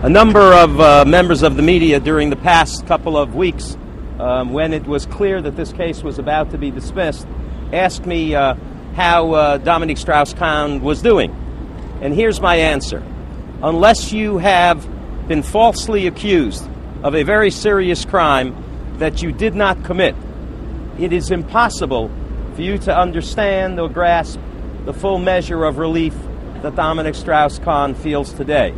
A number of members of the media during the past couple of weeks, when it was clear that this case was about to be dismissed, asked me how Dominique Strass-Kahn was doing. And here's my answer. Unless you have been falsely accused of a very serious crime that you did not commit, it is impossible for you to understand or grasp the full measure of relief that Dominique Strass-Kahn feels today.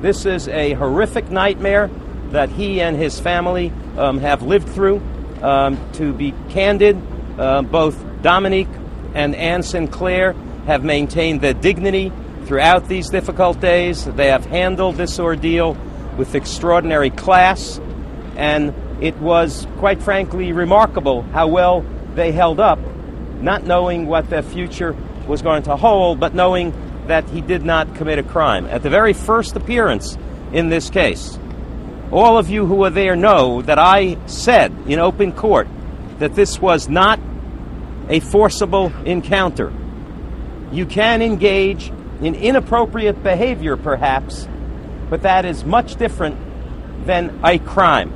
This is a horrific nightmare that he and his family have lived through. To be candid, both Dominique and Anne Sinclair have maintained their dignity throughout these difficult days. They have handled this ordeal with extraordinary class, and it was, quite frankly, remarkable how well they held up, not knowing what their future was going to hold, but knowing that he did not commit a crime. At the very first appearance in this case, all of you who were there know that I said in open court that this was not a forcible encounter. You can engage in inappropriate behavior, perhaps, but that is much different than a crime.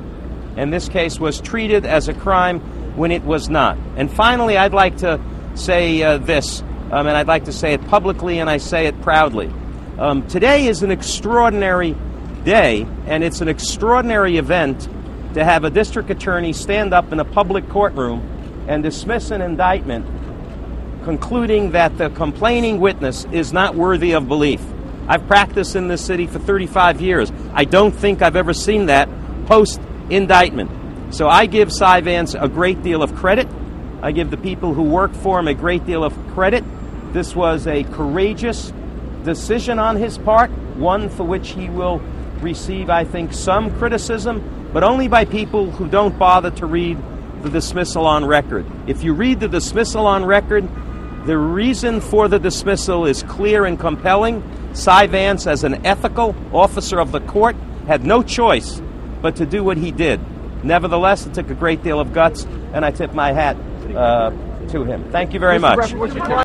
And this case was treated as a crime when it was not. And finally, I'd like to say this, and I'd like to say it publicly, and I say it proudly. Today is an extraordinary day, and it's an extraordinary event to have a district attorney stand up in a public courtroom and dismiss an indictment concluding that the complaining witness is not worthy of belief. I've practiced in this city for 35 years. I don't think I've ever seen that post-indictment. So I give Cy Vance a great deal of credit. I give the people who work for him a great deal of credit. This was a courageous decision on his part, one for which he will receive, I think, some criticism, but only by people who don't bother to read the dismissal on record. If you read the dismissal on record, the reason for the dismissal is clear and compelling. Cy Vance, as an ethical officer of the court, had no choice but to do what he did. Nevertheless, it took a great deal of guts, and I tip my hat to him. Thank you very much.